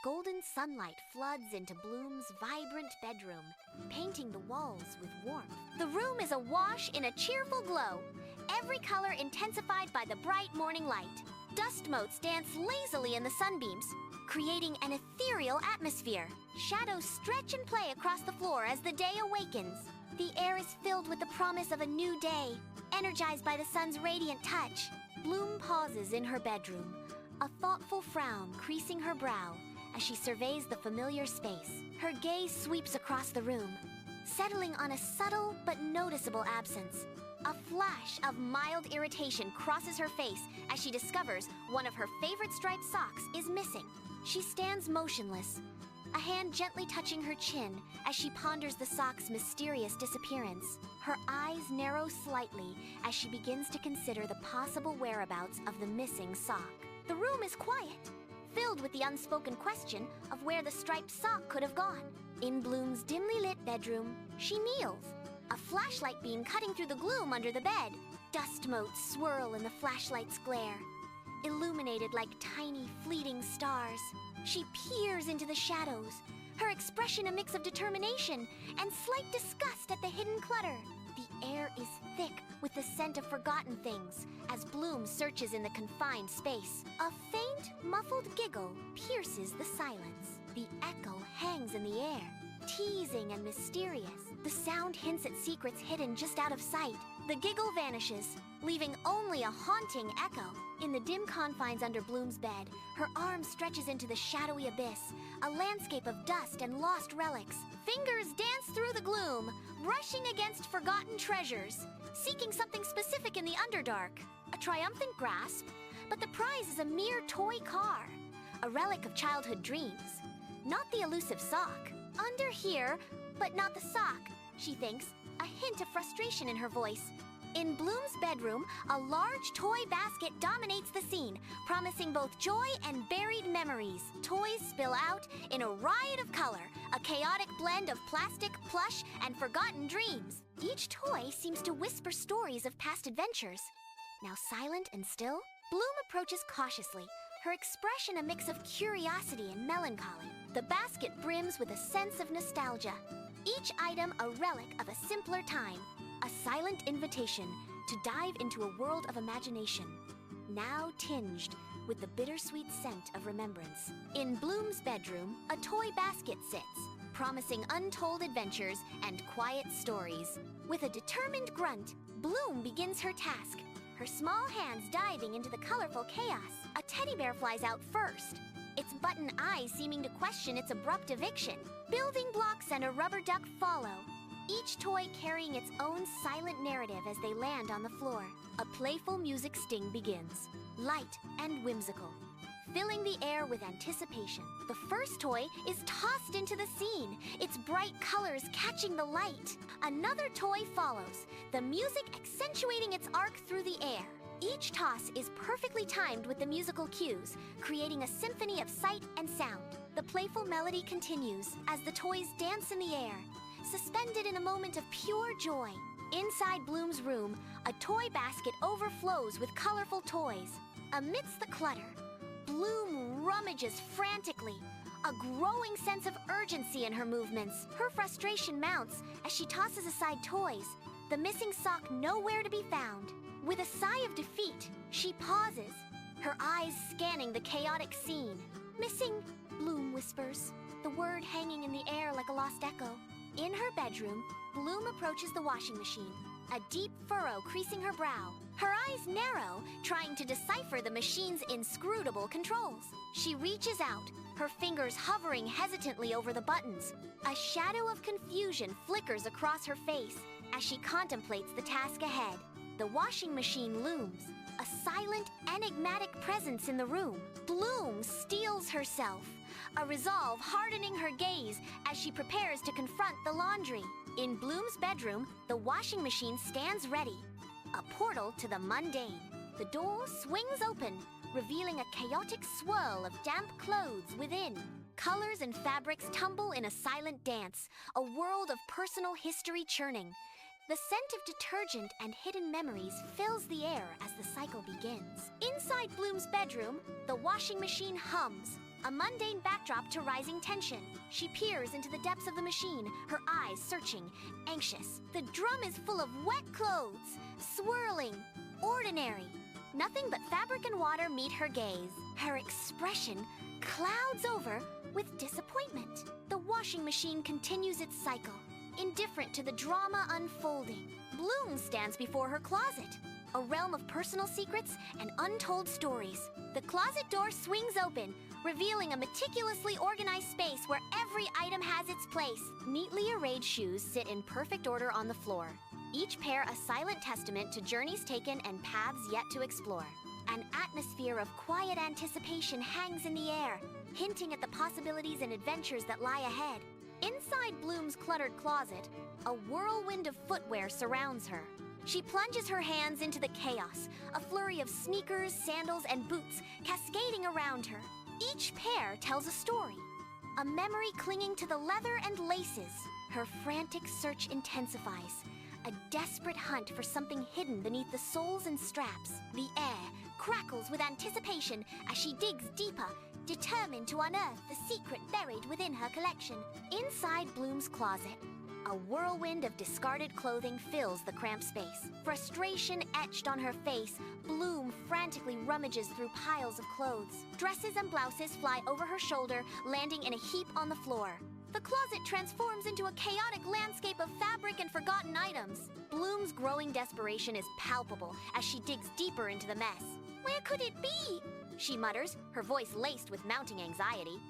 Golden sunlight floods into Bloom's vibrant bedroom, painting the walls with warmth. The room is awash in a cheerful glow, every color intensified by the bright morning light. Dust motes dance lazily in the sunbeams, creating an ethereal atmosphere. Shadows stretch and play across the floor as the day awakens. The air is filled with the promise of a new day, energized by the sun's radiant touch. Bloom pauses in her bedroom, a thoughtful frown creasing her brow as she surveys the familiar space. Her gaze sweeps across the room, settling on a subtle but noticeable absence. A flash of mild irritation crosses her face as she discovers one of her favorite striped socks is missing. She stands motionless, a hand gently touching her chin as she ponders the sock's mysterious disappearance. Her eyes narrow slightly as she begins to consider the possible whereabouts of the missing sock. The room is quiet, filled with the unspoken question of where the striped sock could have gone. In Bloom's dimly lit bedroom, she kneels, a flashlight beam cutting through the gloom under the bed. Dust motes swirl in the flashlight's glare, illuminated like tiny, fleeting stars. She peers into the shadows, her expression a mix of determination and slight disgust at the hidden clutter. The air is thick with the scent of forgotten things as Bloom searches in the confined space. A faint, muffled giggle pierces the silence. The echo hangs in the air, teasing and mysterious. The sound hints at secrets hidden just out of sight. The giggle vanishes, leaving only a haunting echo. In the dim confines under Bloom's bed, her arm stretches into the shadowy abyss, a landscape of dust and lost relics. Fingers dance through the gloom, brushing against forgotten treasures, seeking something specific in the Underdark. A triumphant grasp, but the prize is a mere toy car, a relic of childhood dreams. Not the elusive sock. Under here, but not the sock, she thinks, a hint of frustration in her voice. In Bloom's bedroom, a large toy basket dominates the scene, promising both joy and buried memories. Toys spill out in a riot of color, a chaotic blend of plastic, plush, and forgotten dreams. Each toy seems to whisper stories of past adventures. Now silent and still, Bloom approaches cautiously, her expression a mix of curiosity and melancholy. The basket brims with a sense of nostalgia, each item a relic of a simpler time. A silent invitation to dive into a world of imagination, now tinged with the bittersweet scent of remembrance. In Bloom's bedroom, a toy basket sits, promising untold adventures and quiet stories. With a determined grunt, Bloom begins her task, her small hands diving into the colorful chaos. A teddy bear flies out first, its button eyes seeming to question its abrupt eviction. Building blocks and a rubber duck follow, each toy carrying its own silent narrative as they land on the floor. A playful music sting begins, light and whimsical, filling the air with anticipation. The first toy is tossed into the scene, its bright colors catching the light. Another toy follows, the music accentuating its arc through the air. Each toss is perfectly timed with the musical cues, creating a symphony of sight and sound. The playful melody continues as the toys dance in the air, suspended in a moment of pure joy. Inside Bloom's room, a toy basket overflows with colorful toys. Amidst the clutter, Bloom rummages frantically, a growing sense of urgency in her movements. Her frustration mounts as she tosses aside toys, the missing sock nowhere to be found. With a sigh of defeat, she pauses, her eyes scanning the chaotic scene. Missing, Bloom whispers, the word hanging in the air like a lost echo. In her bedroom, Bloom approaches the washing machine, a deep furrow creasing her brow. Her eyes narrow, trying to decipher the machine's inscrutable controls. She reaches out, her fingers hovering hesitantly over the buttons. A shadow of confusion flickers across her face as she contemplates the task ahead. The washing machine looms, a silent, enigmatic presence in the room. Bloom steels herself, a resolve hardening her gaze as she prepares to confront the laundry. In Bloom's bedroom, the washing machine stands ready, a portal to the mundane. The door swings open, revealing a chaotic swirl of damp clothes within. Colors and fabrics tumble in a silent dance, a world of personal history churning. The scent of detergent and hidden memories fills the air as the cycle begins. Inside Bloom's bedroom, the washing machine hums, a mundane backdrop to rising tension. She peers into the depths of the machine, her eyes searching, anxious. The drum is full of wet clothes, swirling, ordinary. Nothing but fabric and water meet her gaze. Her expression clouds over with disappointment. The washing machine continues its cycle, indifferent to the drama unfolding. Bloom stands before her closet, a realm of personal secrets and untold stories. The closet door swings open, revealing a meticulously organized space where every item has its place. Neatly arrayed shoes sit in perfect order on the floor, each pair a silent testament to journeys taken and paths yet to explore. An atmosphere of quiet anticipation hangs in the air, hinting at the possibilities and adventures that lie ahead. Inside Bloom's cluttered closet, a whirlwind of footwear surrounds her. She plunges her hands into the chaos, a flurry of sneakers, sandals, and boots cascading around her. Each pair tells a story, a memory clinging to the leather and laces. Her frantic search intensifies, a desperate hunt for something hidden beneath the soles and straps. The air crackles with anticipation as she digs deeper, determined to unearth the secret buried within her collection. Inside Bloom's closet, a whirlwind of discarded clothing fills the cramped space. Frustration etched on her face, Bloom frantically rummages through piles of clothes. Dresses and blouses fly over her shoulder, landing in a heap on the floor. The closet transforms into a chaotic landscape of fabric and forgotten items. Bloom's growing desperation is palpable as she digs deeper into the mess. "Where could it be?" she mutters, her voice laced with mounting anxiety.